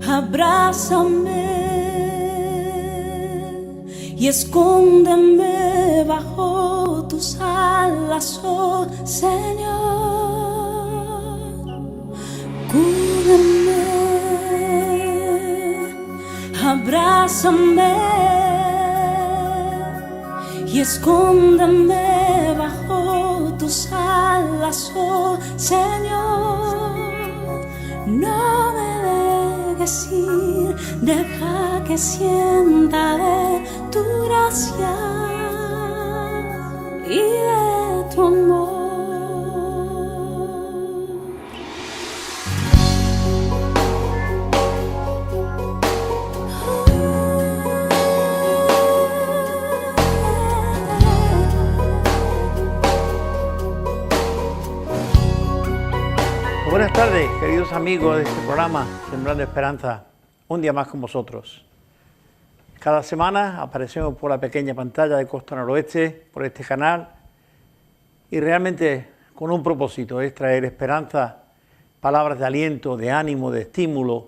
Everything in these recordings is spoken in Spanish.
Abrázame y escóndeme bajo tus alas, oh Señor. Cúbreme, abrázame y escóndeme bajo tus alas, oh Señor. No me dejes ir, deja que sienta de tu gracia y de tu amor. Buenas tardes, queridos amigos de este programa Sembrando Esperanza, un día más con vosotros. Cada semana aparecemos por la pequeña pantalla de Costa Noroeste, por este canal, y realmente con un propósito, es traer esperanza, palabras de aliento, de ánimo, de estímulo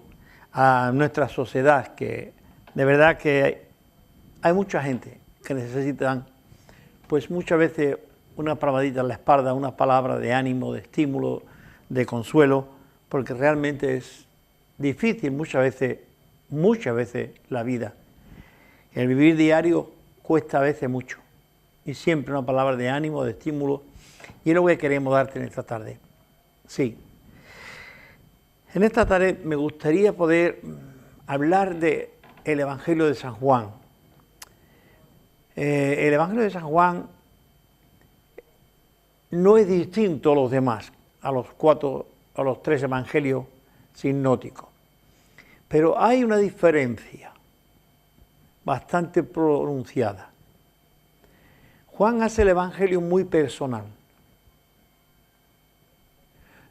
a nuestra sociedad, que de verdad que hay mucha gente que necesitan, pues muchas veces una palmadita en la espalda, una palabra de ánimo, de estímulo, de consuelo, porque realmente es difícil muchas veces la vida. El vivir diario cuesta a veces mucho, y siempre una palabra de ánimo, de estímulo, y es lo que queremos darte en esta tarde. Sí, en esta tarde me gustaría poder hablar del Evangelio de San Juan. El Evangelio de San Juan no es distinto a los demás, a los tres evangelios sinópticos. Pero hay una diferencia bastante pronunciada. Juan hace el evangelio muy personal.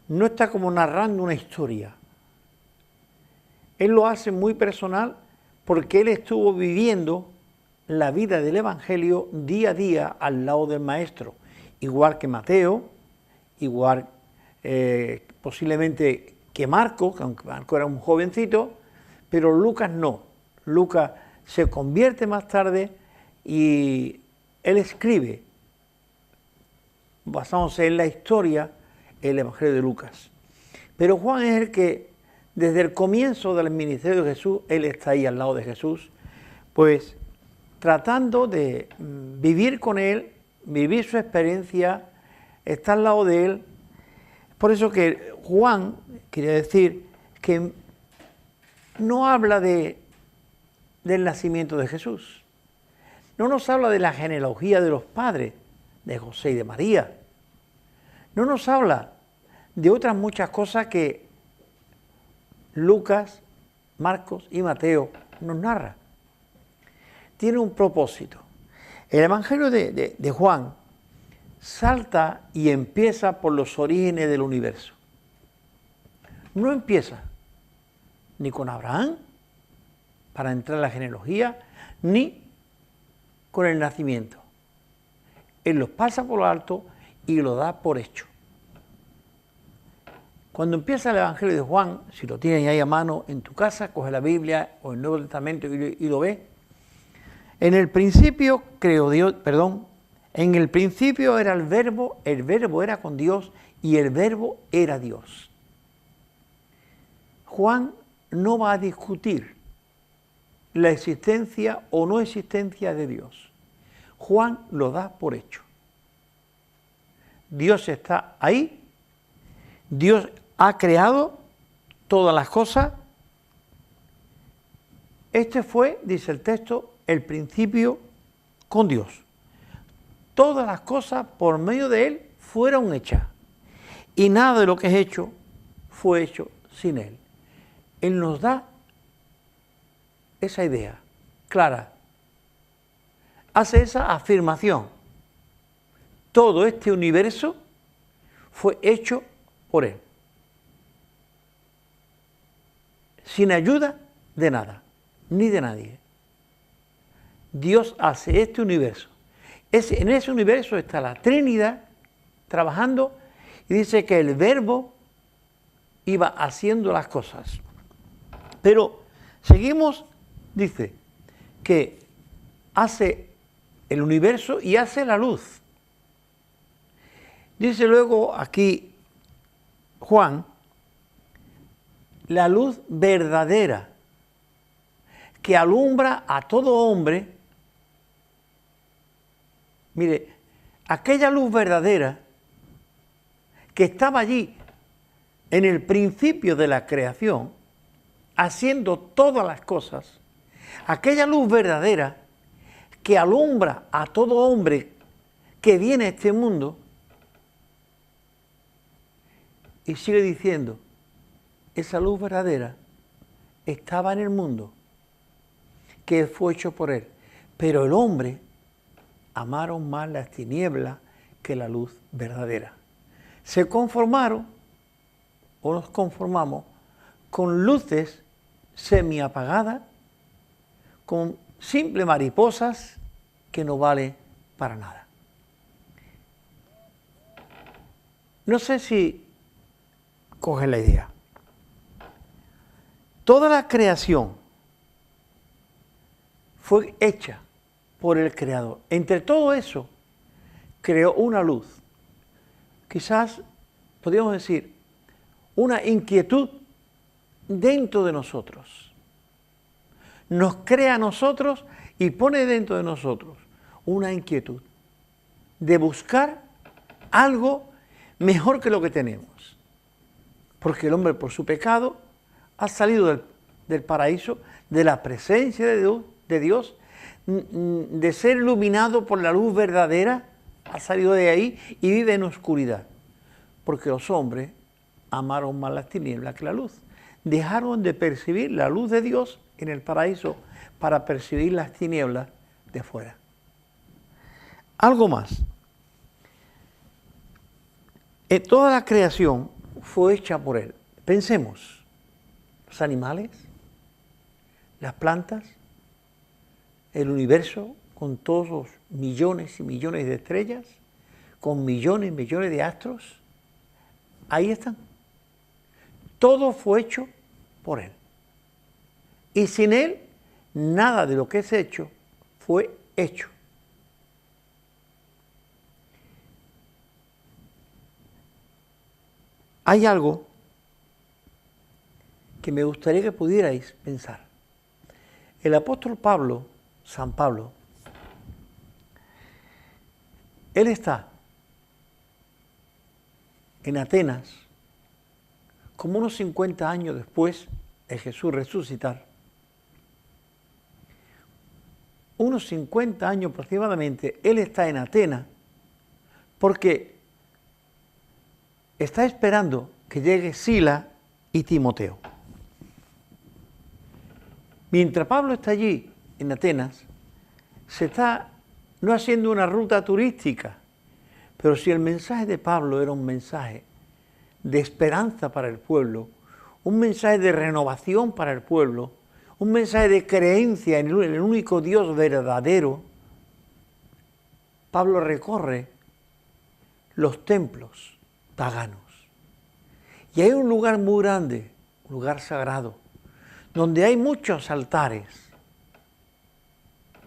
No está como narrando una historia. Él lo hace muy personal porque él estuvo viviendo la vida del evangelio día a día al lado del maestro, igual que Mateo, igual posiblemente que Marcos, aunque Marcos era un jovencito, pero Lucas no. Lucas se convierte más tarde y él escribe, basándose en la historia, el Evangelio de Lucas. Pero Juan es el que, desde el comienzo del ministerio de Jesús, él está ahí al lado de Jesús, pues tratando de vivir con él, vivir su experiencia, estar al lado de él. Por eso que Juan, quería decir, que no habla del nacimiento de Jesús. No nos habla de la genealogía de los padres, de José y de María. No nos habla de otras muchas cosas que Lucas, Marcos y Mateo nos narran. Tiene un propósito. El Evangelio de Juan salta y empieza por los orígenes del universo. No empieza ni con Abraham, para entrar en la genealogía, ni con el nacimiento. Él los pasa por lo alto y lo da por hecho. Cuando empieza el Evangelio de Juan, si lo tienes ahí a mano en tu casa, coge la Biblia o el Nuevo Testamento y lo ves. En el principio en el principio era el verbo era con Dios y el verbo era Dios. Juan no va a discutir la existencia o no existencia de Dios. Juan lo da por hecho. Dios está ahí, Dios ha creado todas las cosas. Este fue, dice el texto, el principio con Dios. Todas las cosas por medio de Él fueron hechas, y nada de lo que es hecho fue hecho sin Él. Él nos da esa idea clara, hace esa afirmación. Todo este universo fue hecho por Él, sin ayuda de nada, ni de nadie. Dios hace este universo. En ese universo está la Trinidad trabajando, y dice que el verbo iba haciendo las cosas. Pero seguimos, dice, que hace el universo y hace la luz. Dice luego aquí Juan, la luz verdadera que alumbra a todo hombre. Mire, aquella luz verdadera que estaba allí en el principio de la creación, haciendo todas las cosas, aquella luz verdadera que alumbra a todo hombre que viene a este mundo, y sigue diciendo, esa luz verdadera estaba en el mundo, que fue hecho por él, pero el hombre amaron más las tinieblas que la luz verdadera. Se conformaron, o nos conformamos, con luces semiapagadas, con simples mariposas que no valen para nada. No sé si cogen la idea. Toda la creación fue hecha por el Creador. Entre todo eso, creó una luz. Quizás, podríamos decir, una inquietud dentro de nosotros. Nos crea a nosotros y pone dentro de nosotros una inquietud de buscar algo mejor que lo que tenemos. Porque el hombre, por su pecado, ha salido del paraíso, de la presencia de Dios, de ser iluminado por la luz verdadera, ha salido de ahí y vive en oscuridad. Porque los hombres amaron más las tinieblas que la luz. Dejaron de percibir la luz de Dios en el paraíso para percibir las tinieblas de fuera. Algo más. Toda la creación fue hecha por Él. Pensemos, los animales, las plantas, el universo con todos los millones y millones de estrellas, con millones y millones de astros, ahí están. Todo fue hecho por Él. Y sin Él, nada de lo que es hecho fue hecho. Hay algo que me gustaría que pudierais pensar. El apóstol Pablo, San Pablo, él está en Atenas como unos 50 años después de Jesús resucitar. Unos 50 años aproximadamente, él está en Atenas porque está esperando que llegue Sila y Timoteo. Mientras Pablo está allí, en Atenas, se está no haciendo una ruta turística, pero si el mensaje de Pablo era un mensaje de esperanza para el pueblo, un mensaje de renovación para el pueblo, un mensaje de creencia en el único Dios verdadero, Pablo recorre los templos paganos. Y hay un lugar muy grande, un lugar sagrado, donde hay muchos altares,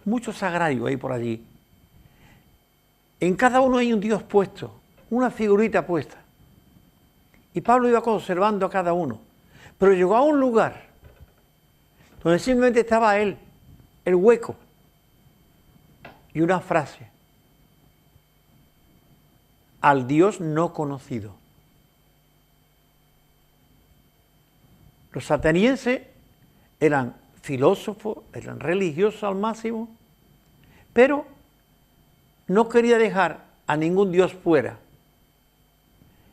muchos sagrarios hay por allí. En cada uno hay un Dios puesto, una figurita puesta. Y Pablo iba observando a cada uno. Pero llegó a un lugar donde simplemente estaba él, el hueco, y una frase: al Dios no conocido. Los atenienses eran filósofos, eran religiosos al máximo, pero no quería dejar a ningún Dios fuera.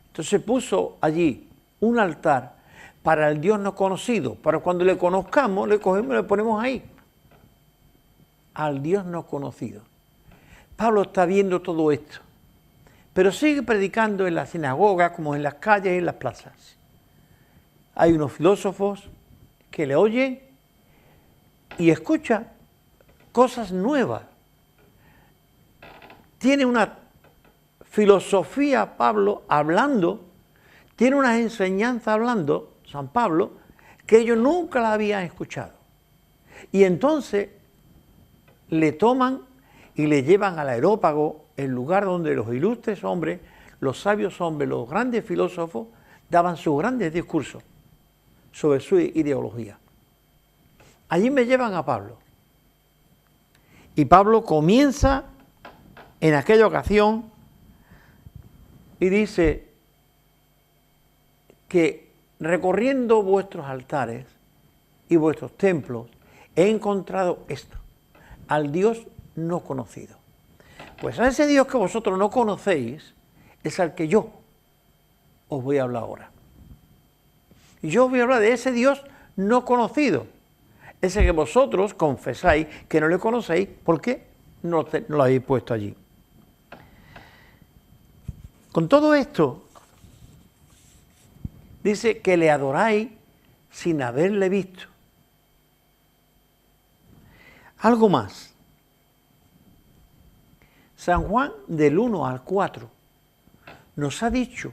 Entonces puso allí un altar para el Dios no conocido, para cuando le conozcamos, le cogemos y le ponemos ahí. Al Dios no conocido. Pablo está viendo todo esto, pero sigue predicando en la sinagoga, como en las calles y en las plazas. Hay unos filósofos que le oyen y escuchan cosas nuevas. Tiene una filosofía, Pablo, hablando tiene unas enseñanzas hablando, San Pablo, que ellos nunca la habían escuchado. Y entonces le toman y le llevan al Areópago, el lugar donde los ilustres hombres, los sabios hombres, los grandes filósofos, daban sus grandes discursos sobre su ideología. Allí me llevan a Pablo. Y Pablo comienza en aquella ocasión y dice que recorriendo vuestros altares y vuestros templos he encontrado esto, al Dios no conocido. Pues a ese Dios que vosotros no conocéis es al que yo os voy a hablar ahora. Y yo os voy a hablar de ese Dios no conocido, ese que vosotros confesáis que no le conocéis porque no lo habéis puesto allí. Con todo esto, dice que le adoráis sin haberle visto. Algo más. San Juan del 1 al 4 nos ha dicho,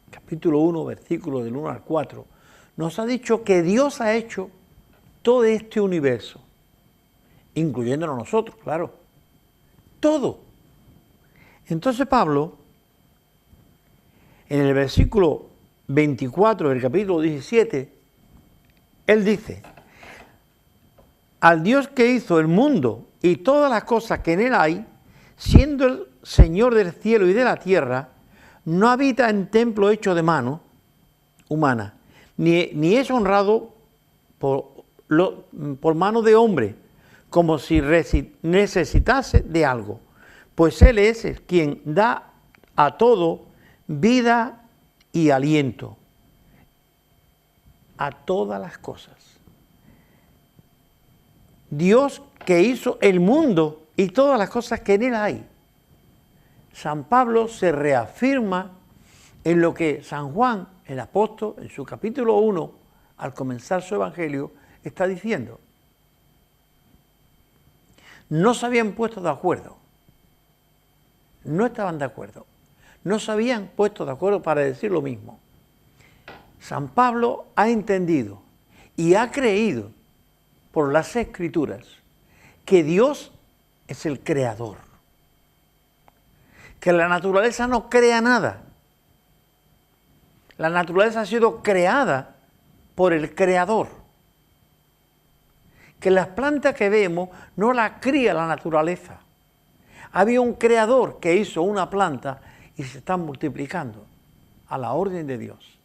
capítulo 1, versículo del 1 al 4, nos ha dicho que Dios ha hecho todo este universo, incluyéndonos nosotros, claro, todo. Entonces Pablo, en el versículo 24 del capítulo 17, él dice, al Dios que hizo el mundo y todas las cosas que en él hay, siendo el Señor del cielo y de la tierra, no habita en templo hecho de mano humana, ni es honrado por mano de hombre, como si necesitase de algo, pues Él es quien da a todo vida y aliento, a todas las cosas. Dios que hizo el mundo y todas las cosas que en él hay. San Pablo se reafirma en lo que San Juan, el apóstol, en su capítulo 1, al comenzar su evangelio, está diciendo. No se habían puesto de acuerdo, no estaban de acuerdo, no se habían puesto de acuerdo para decir lo mismo. San Pablo ha entendido y ha creído por las Escrituras que Dios es el creador, que la naturaleza no crea nada. La naturaleza ha sido creada por el creador, que las plantas que vemos no las cría la naturaleza. Había un creador que hizo una planta y se están multiplicando a la orden de Dios.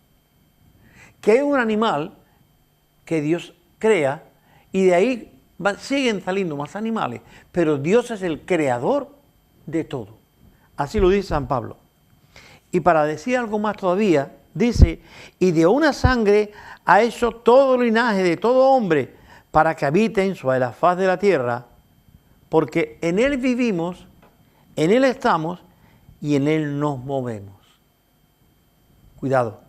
Que hay un animal que Dios crea y de ahí siguen saliendo más animales, pero Dios es el creador de todo. Así lo dice San Pablo. Y para decir algo más todavía, dice, y de una sangre ha hecho todo el linaje de todo hombre para que habiten sobre la faz de la tierra, porque en Él vivimos, en Él estamos y en Él nos movemos. Cuidado.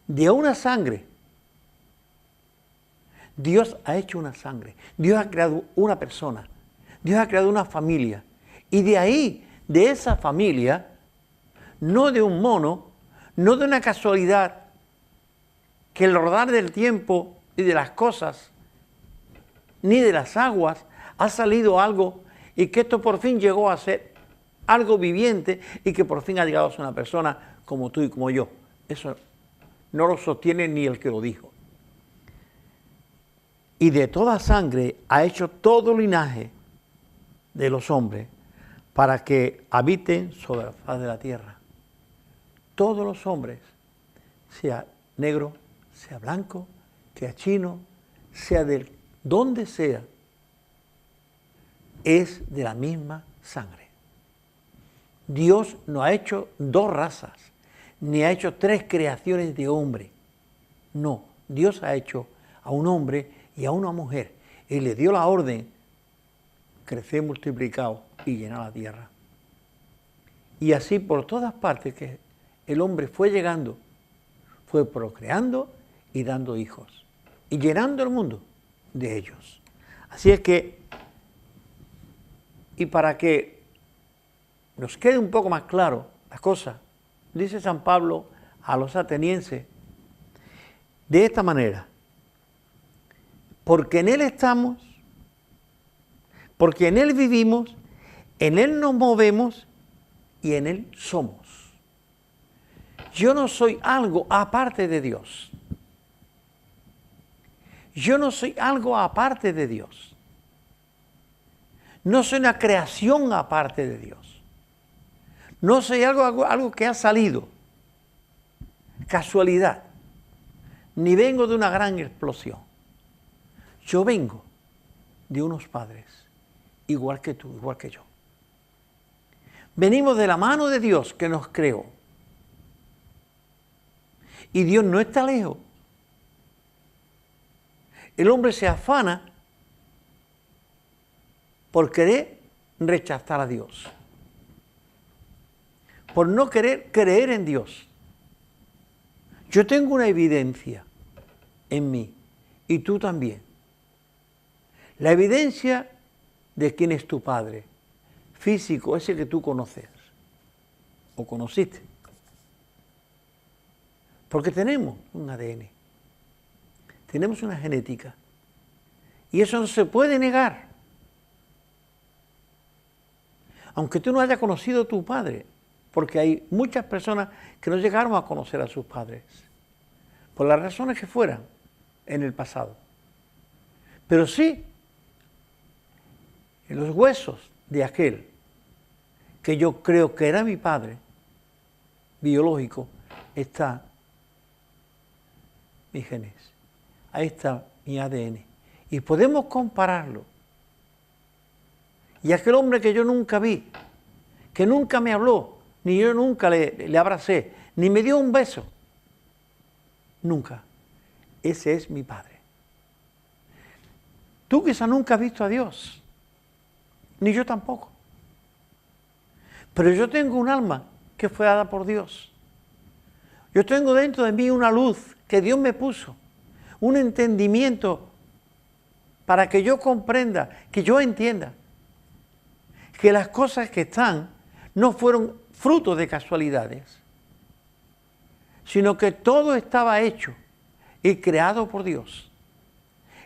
De una sangre. Dios ha hecho una sangre. Dios ha creado una persona. Dios ha creado una familia. Y de ahí, de esa familia, no de un mono, no de una casualidad, que el rodar del tiempo y de las cosas, ni de las aguas, ha salido algo y que esto por fin llegó a ser algo viviente y que por fin ha llegado a ser una persona como tú y como yo. Eso no lo sostiene ni el que lo dijo. Y de toda sangre ha hecho todo linaje de los hombres para que habiten sobre la faz de la tierra. Todos los hombres, sea negro, sea blanco, sea chino, sea de donde sea, es de la misma sangre. Dios no ha hecho dos razas, ni ha hecho tres creaciones de hombre. No, Dios ha hecho a un hombre y a una mujer, y le dio la orden, crecer, multiplicados y llenar la tierra. Y así por todas partes que el hombre fue llegando, fue procreando y dando hijos, y llenando el mundo de ellos. Así es que, y para que nos quede un poco más claro las cosas, dice San Pablo a los atenienses, de esta manera: porque en Él estamos, porque en Él vivimos, en Él nos movemos y en Él somos. Yo no soy algo aparte de Dios. Yo no soy algo aparte de Dios. No soy una creación aparte de Dios. No soy algo que ha salido. Casualidad. Ni vengo de una gran explosión. Yo vengo de unos padres, igual que tú, igual que yo. Venimos de la mano de Dios que nos creó. Y Dios no está lejos. El hombre se afana por querer rechazar a Dios, por no querer creer en Dios. Yo tengo una evidencia en mí, y tú también. La evidencia de quién es tu padre físico, ese que tú conoces o conociste. Porque tenemos un ADN, tenemos una genética, y eso no se puede negar. Aunque tú no hayas conocido a tu padre, porque hay muchas personas que no llegaron a conocer a sus padres, por las razones que fueran en el pasado. Pero sí, en los huesos de aquel que yo creo que era mi padre biológico, está mis genes, ahí está mi ADN, y podemos compararlo. Y aquel hombre que yo nunca vi, que nunca me habló, ni yo nunca le abracé, ni me dio un beso, nunca, ese es mi padre. Tú quizás nunca has visto a Dios, ni yo tampoco, pero yo tengo un alma que fue dada por Dios. Yo tengo dentro de mí una luz que Dios me puso, un entendimiento para que yo comprenda, que yo entienda que las cosas que están no fueron fruto de casualidades, sino que todo estaba hecho y creado por Dios.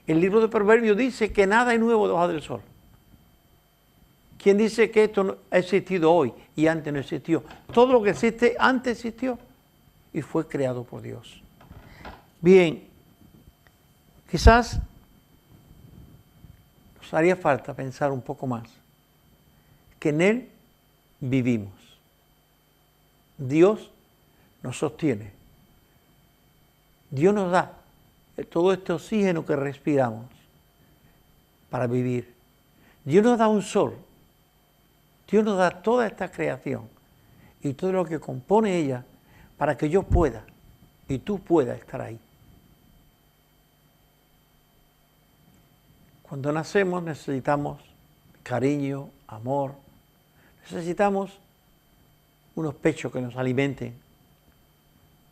El libro de Proverbios dice que nada es nuevo debajo del sol. ¿Quién dice que esto no ha existido hoy y antes no existió? Todo lo que existe antes existió y fue creado por Dios. Bien, quizás nos haría falta pensar un poco más que en Él vivimos. Dios nos sostiene. Dios nos da todo este oxígeno que respiramos para vivir. Dios nos da un sol. Dios nos da toda esta creación y todo lo que compone ella para que yo pueda y tú puedas estar ahí. Cuando nacemos necesitamos cariño, amor, necesitamos unos pechos que nos alimenten,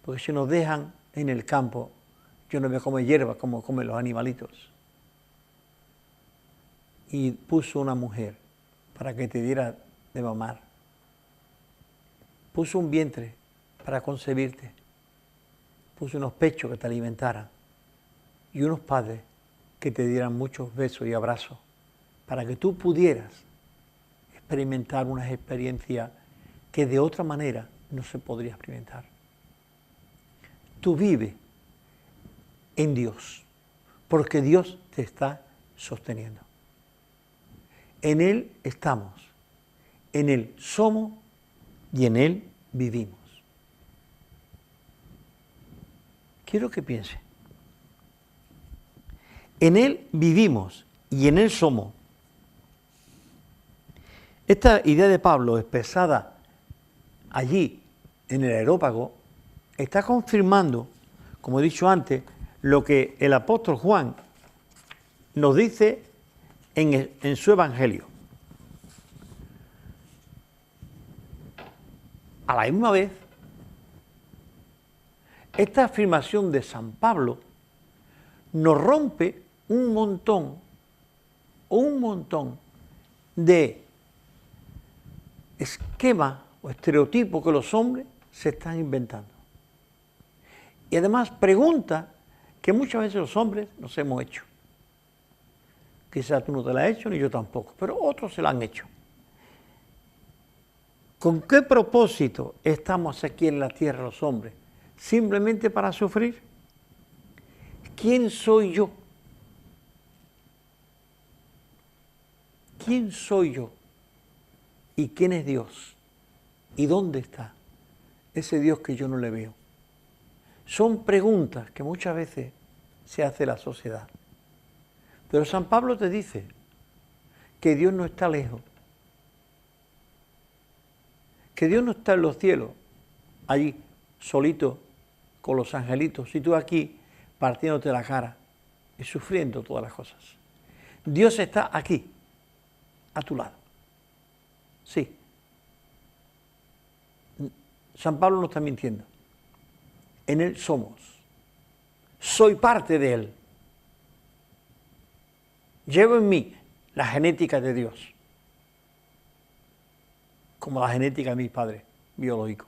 porque si nos dejan en el campo, yo no voy a comer hierba como comen los animalitos. Y puso una mujer para que te diera de mamar. Puso un vientre para concebirte. Puso unos pechos que te alimentaran y unos padres que te dieran muchos besos y abrazos para que tú pudieras experimentar unas experiencias que de otra manera no se podría experimentar. Tú vives en Dios, porque Dios te está sosteniendo. En Él estamos, en Él somos y en Él vivimos. Quiero que piense. En Él vivimos y en Él somos. Esta idea de Pablo expresada allí en el Areópago está confirmando, como he dicho antes, lo que el apóstol Juan nos dice en su Evangelio. A la misma vez, esta afirmación de San Pablo nos rompe un montón de esquemas o estereotipos que los hombres se están inventando. Y además preguntas que muchas veces los hombres nos hemos hecho. Quizás tú no te la has hecho, ni yo tampoco, pero otros se la han hecho. ¿Con qué propósito estamos aquí en la tierra los hombres? ¿Simplemente para sufrir? ¿Quién soy yo? ¿Quién soy yo? ¿Y quién es Dios? ¿Y dónde está ese Dios que yo no le veo? Son preguntas que muchas veces se hace la sociedad. Pero San Pablo te dice que Dios no está lejos, que Dios no está en los cielos, allí solito con los angelitos, y tú aquí partiéndote la cara y sufriendo todas las cosas. Dios está aquí, a tu lado. Sí. San Pablo no está mintiendo. En Él somos. Soy parte de Él. Llevo en mí la genética de Dios, como la genética de mi padre biológico.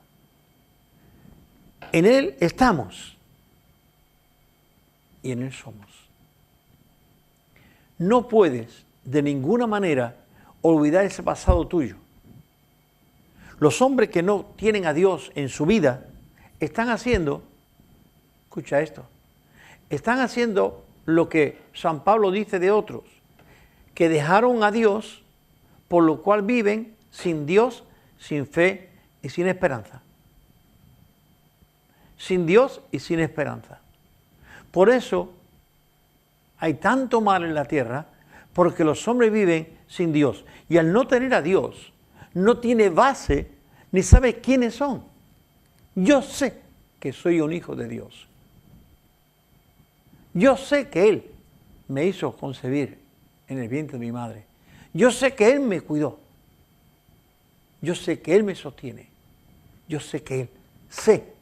En Él estamos y en Él somos. No puedes de ninguna manera olvidar ese pasado tuyo. Los hombres que no tienen a Dios en su vida están haciendo, escucha esto, están haciendo lo que San Pablo dice de otros, que dejaron a Dios, por lo cual viven sin Dios, sin fe y sin esperanza. Sin Dios y sin esperanza. Por eso hay tanto mal en la tierra, porque los hombres viven sin Dios. Y al no tener a Dios, no tiene base, ni sabe quiénes son. Yo sé que soy un hijo de Dios. Yo sé que Él me hizo concebir en el vientre de mi madre. Yo sé que Él me cuidó. Yo sé que Él me sostiene. Yo sé que Él sé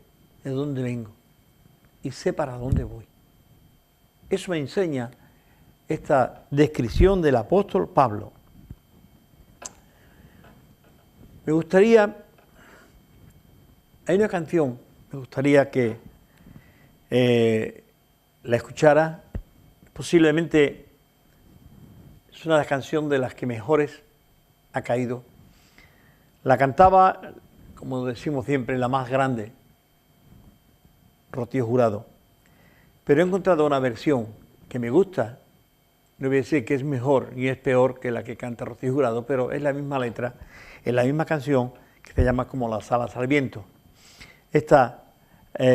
de dónde vengo y sé para dónde voy. Eso me enseña esta descripción del apóstol Pablo. Me gustaría, hay una canción, me gustaría que la escuchara. Posiblemente es una de las canciones de las que mejores ha caído. La cantaba, como decimos siempre, la más grande, Rocío Jurado. Pero he encontrado una versión que me gusta. No voy a decir que es mejor ni es peor que la que canta Rocío Jurado, pero es la misma letra, es la misma canción, que se llama como Las alas al viento. Esta la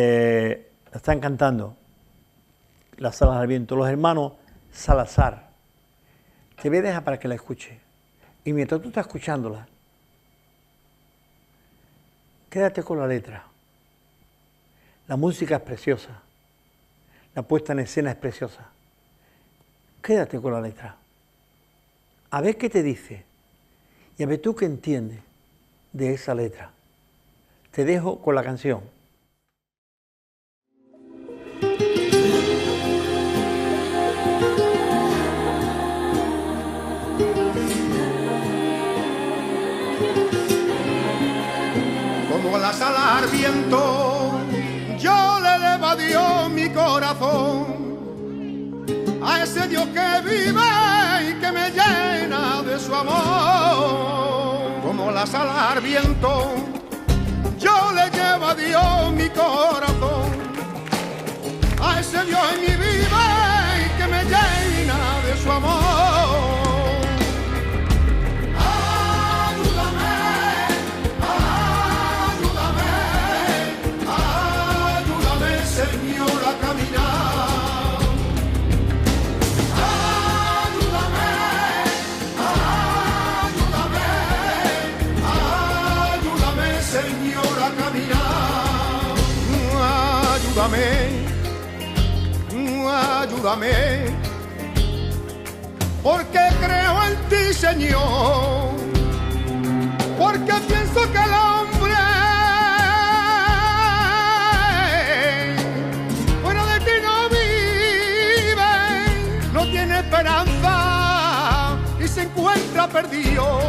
están cantando Las alas al viento los hermanos Salazar. Te voy a dejar para que la escuche. Y mientras tú estás escuchándola, quédate con la letra. La música es preciosa. La puesta en escena es preciosa. Quédate con la letra. A ver qué te dice. Y a ver tú qué entiendes de esa letra. Te dejo con la canción. Como las alas al viento, yo le elevo a Dios mi corazón, a ese Dios que vive y que me llena de su amor. Como las alas al viento, yo le llevo a Dios mi corazón, a ese Dios en mi vida y que me llena de su amor. Ayúdame, porque creo en ti, Señor, porque pienso que el hombre fuera de ti no vive, no tiene esperanza y se encuentra perdido.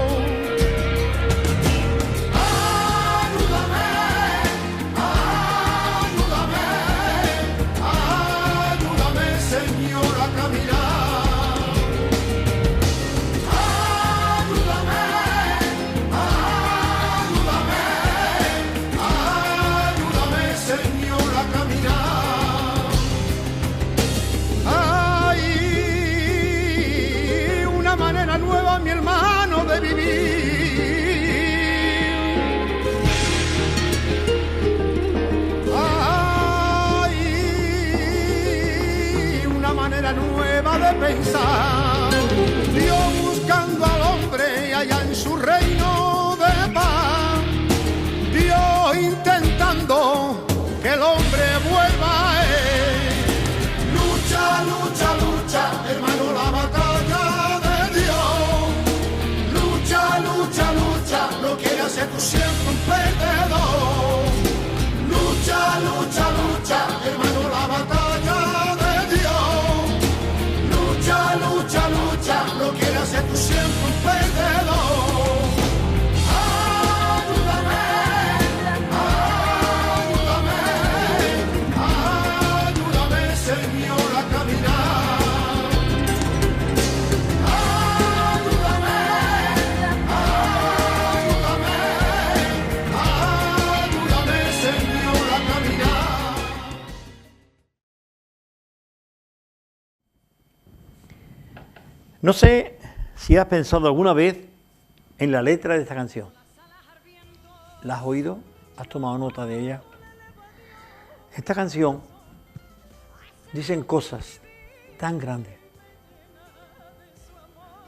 No sé si has pensado alguna vez en la letra de esta canción. ¿La has oído? ¿Has tomado nota de ella? Esta canción dicen cosas tan grandes,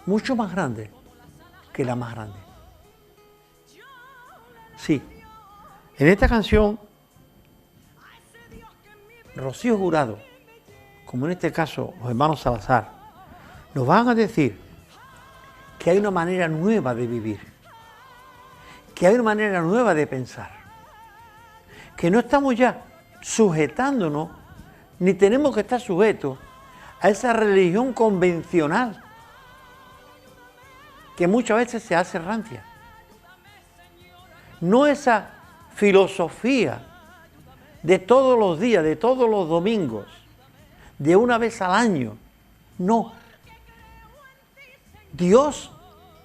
mucho más grandes que la más grande. Sí, en esta canción, Rocío Jurado, como en este caso los hermanos Salazar, nos van a decir que hay una manera nueva de vivir, que hay una manera nueva de pensar, que no estamos ya sujetándonos, ni tenemos que estar sujetos a esa religión convencional que muchas veces se hace rancia. No esa filosofía de todos los días, de todos los domingos, de una vez al año. No. Dios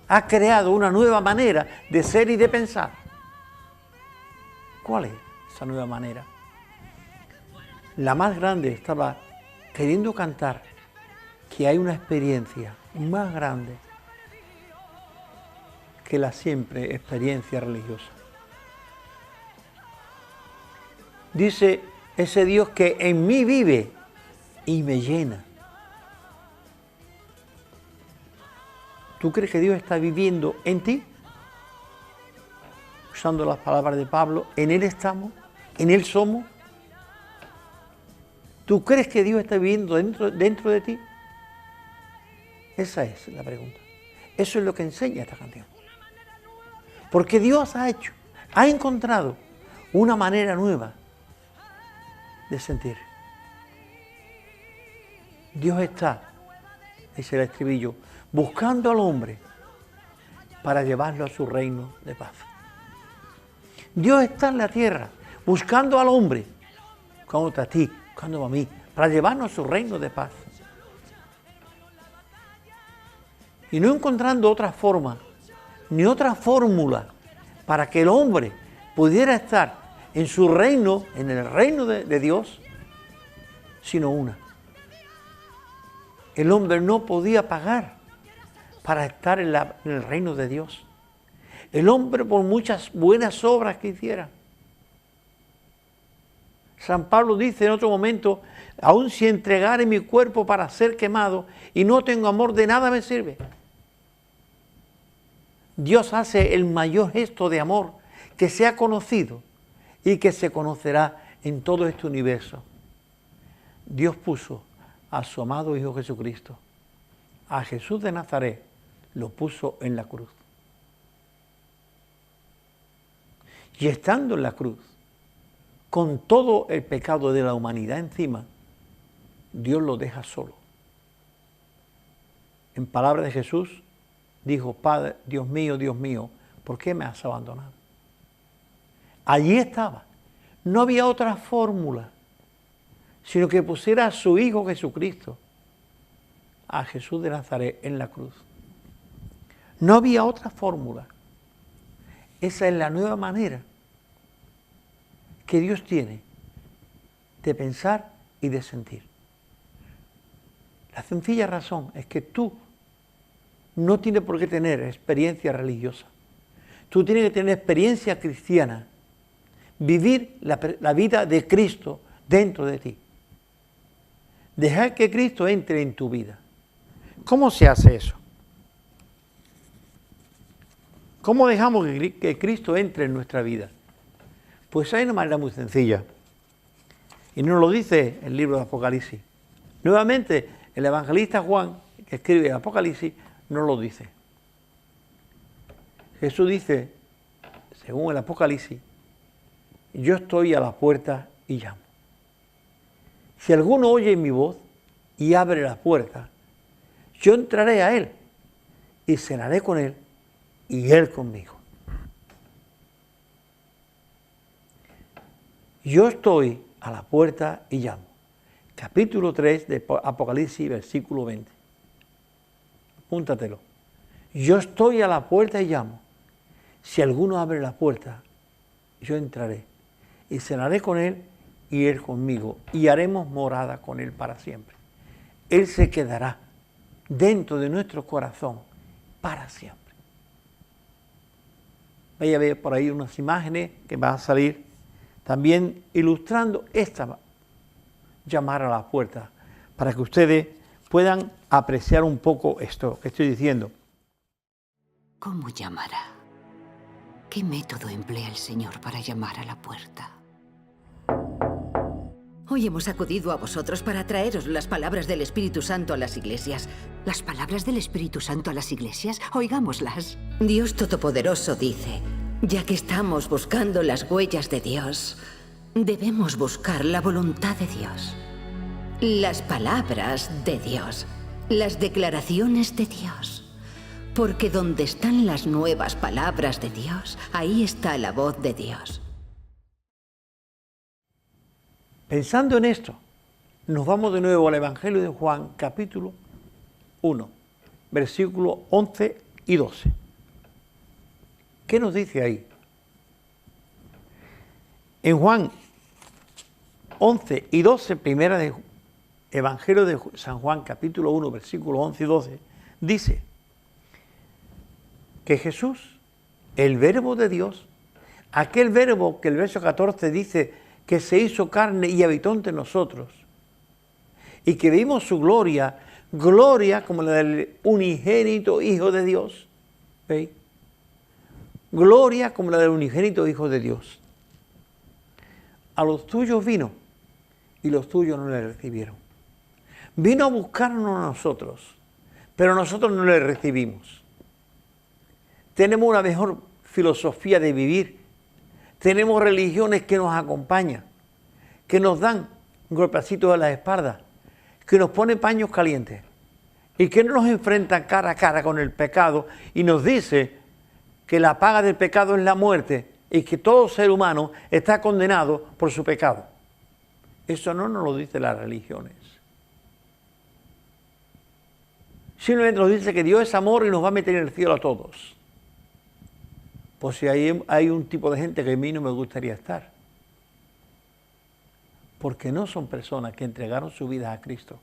ha creado una nueva manera de ser y de pensar. ¿Cuál es esa nueva manera? La más grande estaba queriendo cantar que hay una experiencia más grande que la siempre experiencia religiosa. Dice ese Dios que en mí vive y me llena. ¿Tú crees que Dios está viviendo en ti? Usando las palabras de Pablo, en Él estamos, en Él somos. ¿Tú crees que Dios está viviendo dentro de ti? Esa es la pregunta. Eso es lo que enseña esta canción. Porque Dios ha encontrado una manera nueva de sentir. Dios está, dice el estribillo, buscando al hombre para llevarlo a su reino de paz. Dios está en la tierra buscando al hombre, buscándote a ti, buscándome a mí, para llevarnos a su reino de paz. Y no encontrando otra forma, ni otra fórmula para que el hombre pudiera estar en su reino, en el reino de Dios, sino una. El hombre no podía pagar para estar en el reino de Dios. El hombre, por muchas buenas obras que hiciera. San Pablo dice en otro momento, aun si entregare mi cuerpo para ser quemado y no tengo amor, de nada me sirve. Dios hace el mayor gesto de amor que se ha conocido y que se conocerá en todo este universo. Dios puso a su amado Hijo Jesucristo, a Jesús de Nazaret, lo puso en la cruz. Y estando en la cruz, con todo el pecado de la humanidad encima, Dios lo deja solo. En palabras de Jesús, dijo, Padre, Dios mío, ¿por qué me has abandonado? Allí estaba. No había otra fórmula, sino que pusiera a su Hijo Jesucristo, a Jesús de Nazaret, en la cruz. No había otra fórmula. Esa es la nueva manera que Dios tiene de pensar y de sentir. La sencilla razón es que tú no tienes por qué tener experiencia religiosa. Tú tienes que tener experiencia cristiana, vivir la vida de Cristo dentro de ti. Dejar que Cristo entre en tu vida. ¿Cómo se hace eso? ¿Cómo dejamos que Cristo entre en nuestra vida? Pues hay una manera muy sencilla. Y nos lo dice el libro de Apocalipsis. Nuevamente, el evangelista Juan, que escribe el Apocalipsis, nos lo dice. Jesús dice, según el Apocalipsis, yo estoy a la puerta y llamo. Si alguno oye mi voz y abre la puerta, yo entraré a él y cenaré con él y él conmigo. Yo estoy a la puerta y llamo. Capítulo 3 de Apocalipsis, versículo 20. Apúntatelo. Yo estoy a la puerta y llamo. Si alguno abre la puerta, yo entraré y cenaré con él y él conmigo, y haremos morada con él para siempre. Él se quedará dentro de nuestro corazón para siempre. Vaya a ver por ahí unas imágenes que van a salir también ilustrando esta llamar a la puerta, para que ustedes puedan apreciar un poco esto que estoy diciendo. ¿Cómo llamará? ¿Qué método emplea el Señor para llamar a la puerta? Hoy hemos acudido a vosotros para traeros las palabras del Espíritu Santo a las iglesias. ¿Las palabras del Espíritu Santo a las iglesias? Oigámoslas. Dios Todopoderoso dice, ya que estamos buscando las huellas de Dios, debemos buscar la voluntad de Dios, las palabras de Dios, las declaraciones de Dios. Porque donde están las nuevas palabras de Dios, ahí está la voz de Dios. Pensando en esto, nos vamos de nuevo al Evangelio de Juan, capítulo 1, versículos 11 y 12. ¿Qué nos dice ahí? En Juan 11 y 12, primera de Evangelio de San Juan, capítulo 1, versículos 11 y 12, dice que Jesús, el verbo de Dios, aquel verbo que el verso 14 dice que se hizo carne y habitó entre nosotros, y que vimos su gloria, gloria como la del unigénito Hijo de Dios, ¿veis? Gloria como la del unigénito Hijo de Dios. A los tuyos vino, y los tuyos no le recibieron. Vino a buscarnos a nosotros, pero nosotros no le recibimos. Tenemos una mejor filosofía de vivir. Tenemos religiones que nos acompañan, que nos dan golpecitos a la espalda, que nos ponen paños calientes y que no nos enfrentan cara a cara con el pecado y nos dice que la paga del pecado es la muerte y que todo ser humano está condenado por su pecado. Eso no nos lo dicen las religiones. Simplemente nos dice que Dios es amor y nos va a meter en el cielo a todos. Pues si hay un tipo de gente que a mí no me gustaría estar. Porque no son personas que entregaron su vida a Cristo.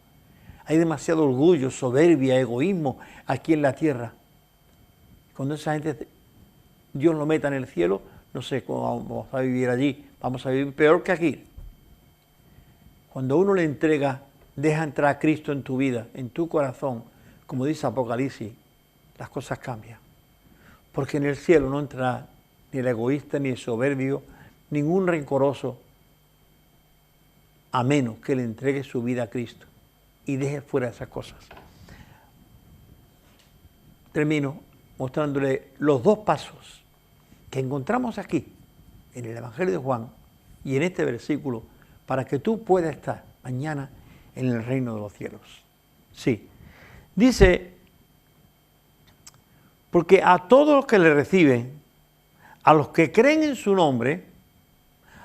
Hay demasiado orgullo, soberbia, egoísmo aquí en la tierra. Cuando esa gente, Dios lo meta en el cielo, no sé cómo vamos a vivir allí. Vamos a vivir peor que aquí. Cuando uno le entrega, deja entrar a Cristo en tu vida, en tu corazón, como dice Apocalipsis, las cosas cambian. Porque en el cielo no entrará ni el egoísta, ni el soberbio, ningún rencoroso, a menos que le entregue su vida a Cristo y deje fuera esas cosas. Termino mostrándole los dos pasos que encontramos aquí, en el Evangelio de Juan y en este versículo, para que tú puedas estar mañana en el reino de los cielos. Sí, dice, porque a todos los que le reciben, a los que creen en su nombre,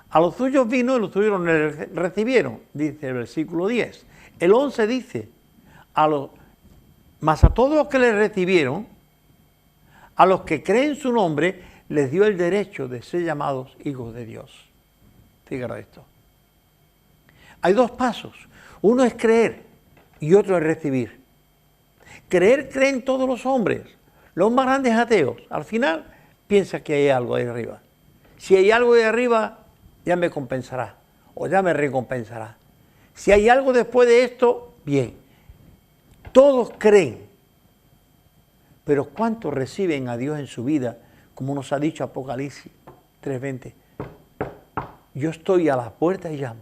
a los suyos vino y los suyos no le recibieron, dice el versículo 10. El 11 dice, mas a todos los que le recibieron, a los que creen en su nombre, les dio el derecho de ser llamados hijos de Dios. Fíjate esto. Hay dos pasos. Uno es creer y otro es recibir. Creer creen todos los hombres. Los más grandes ateos, al final, piensa que hay algo ahí arriba. Si hay algo ahí arriba, ya me compensará o ya me recompensará. Si hay algo después de esto, bien. Todos creen, pero ¿cuántos reciben a Dios en su vida? Como nos ha dicho Apocalipsis 3:20. Yo estoy a la puerta y llamo.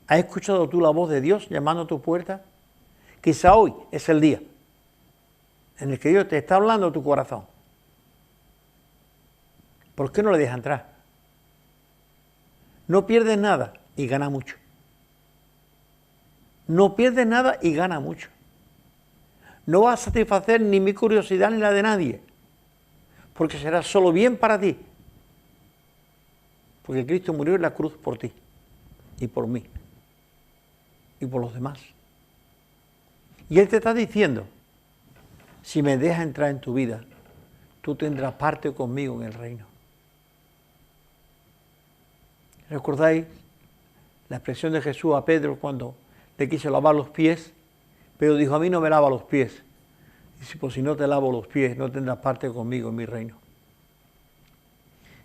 ¿Has escuchado tú la voz de Dios llamando a tu puerta? Quizá hoy es el día en el que Dios te está hablando a tu corazón. ¿Por qué no le dejas entrar? No pierdes nada y gana mucho. No pierdes nada y gana mucho. No vas a satisfacer ni mi curiosidad ni la de nadie, porque será solo bien para ti. Porque Cristo murió en la cruz por ti y por mí y por los demás. Y Él te está diciendo, si me dejas entrar en tu vida, tú tendrás parte conmigo en el reino. ¿Recordáis la expresión de Jesús a Pedro cuando le quiso lavar los pies, pero dijo, a mí no me lava los pies. Dice, pues si no te lavo los pies, no tendrás parte conmigo en mi reino.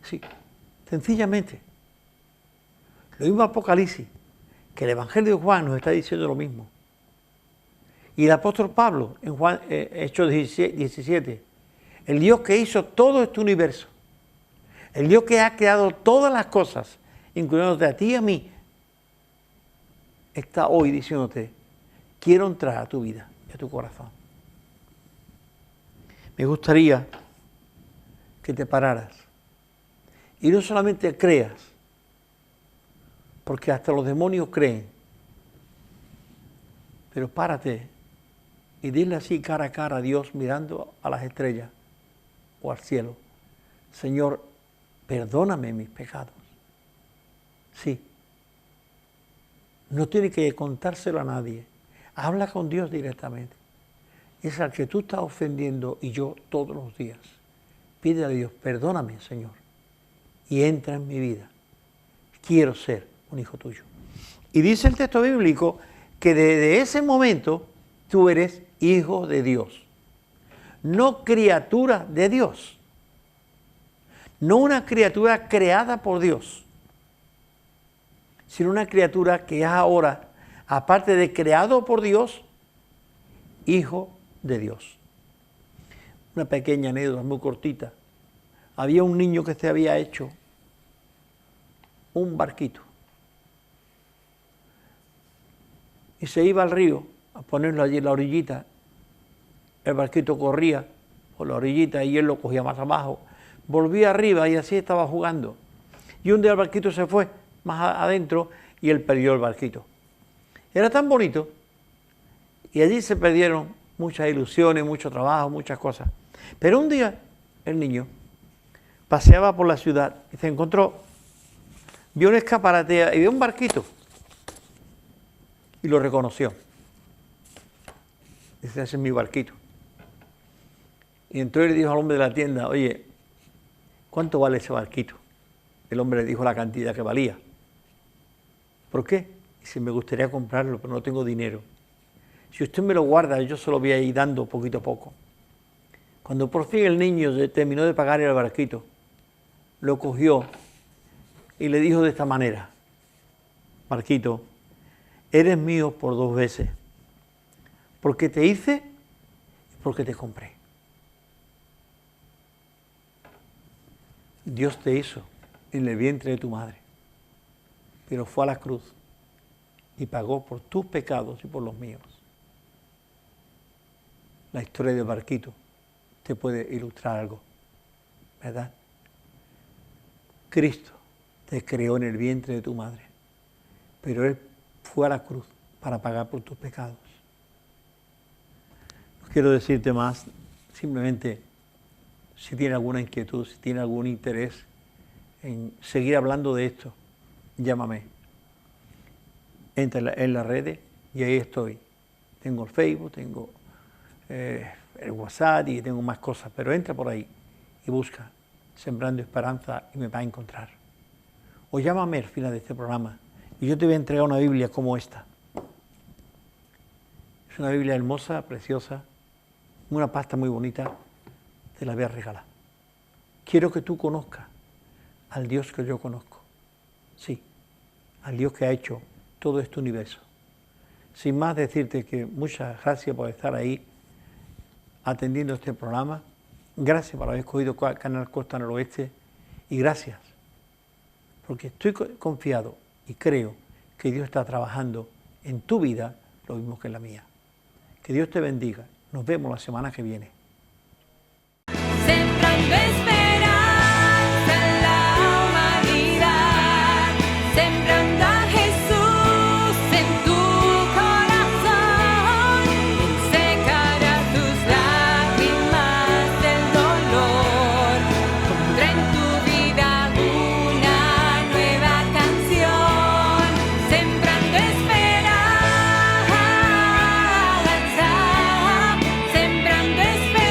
Sí, sencillamente. Lo mismo Apocalipsis, que el Evangelio de Juan nos está diciendo lo mismo. Y el apóstol Pablo, en Juan, Hechos 17, el Dios que hizo todo este universo, el Dios que ha creado todas las cosas, incluyéndote a ti y a mí, está hoy diciéndote, quiero entrar a tu vida y a tu corazón. Me gustaría que te pararas y no solamente creas, porque hasta los demonios creen, pero párate y dile así cara a cara a Dios mirando a las estrellas o al cielo, Señor, perdóname mis pecados. Sí. No tiene que contárselo a nadie. Habla con Dios directamente. Es al que tú estás ofendiendo y yo todos los días. Pide a Dios, perdóname, Señor, y entra en mi vida. Quiero ser un hijo tuyo. Y dice el texto bíblico que desde ese momento tú eres hijo de Dios. No criatura de Dios. No una criatura creada por Dios, sino una criatura que es ahora, aparte de creado por Dios, hijo de Dios. Una pequeña anécdota muy cortita. Había un niño que se había hecho un barquito y se iba al río a ponerlo allí en la orillita. El barquito corría por la orillita y él lo cogía más abajo, volvía arriba y así estaba jugando. Y un día el barquito se fue más adentro y él perdió el barquito. Era tan bonito y allí se perdieron muchas ilusiones, mucho trabajo, muchas cosas. Pero un día el niño paseaba por la ciudad y se encontró, vio un escaparate y vio un barquito y lo reconoció. Dice, ese es mi barquito. Y entró y le dijo al hombre de la tienda, oye, ¿cuánto vale ese barquito? El hombre le dijo la cantidad que valía. ¿Por qué? Dice, me gustaría comprarlo, pero no tengo dinero. Si usted me lo guarda, yo se lo voy a ir dando poquito a poco. Cuando por fin el niño terminó de pagar el barquito, lo cogió y le dijo de esta manera, barquito, eres mío por 2 veces, porque te hice y porque te compré. Dios te hizo en el vientre de tu madre, pero fue a la cruz y pagó por tus pecados y por los míos. La historia del barquito te puede ilustrar algo, ¿verdad? Cristo te creó en el vientre de tu madre, pero Él fue a la cruz para pagar por tus pecados. No quiero decirte más, simplemente si tiene alguna inquietud, si tiene algún interés en seguir hablando de esto, llámame. Entra en las redes y ahí estoy. Tengo el Facebook, tengo el WhatsApp y tengo más cosas, pero entra por ahí y busca Sembrando Esperanza y me va a encontrar. O llámame al final de este programa y yo te voy a entregar una Biblia como esta. Es una Biblia hermosa, preciosa, una pasta muy bonita, te la voy a regalar. Quiero que tú conozcas al Dios que yo conozco. Sí, al Dios que ha hecho todo este universo. Sin más decirte que muchas gracias por estar ahí atendiendo este programa. Gracias por haber escogido Canal Costa Noroeste y gracias porque estoy confiado y creo que Dios está trabajando en tu vida lo mismo que en la mía. Que Dios te bendiga. Nos vemos la semana que viene. Sembrando esperanza en la humanidad, sembrando a Jesús en tu corazón, secará tus lágrimas del dolor, pondrá en tu vida una nueva canción, sembrando esperanza, sembrando esperanza.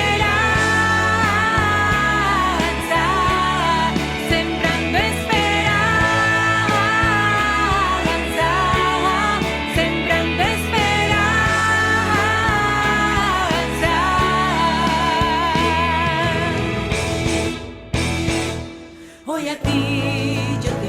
ti, yo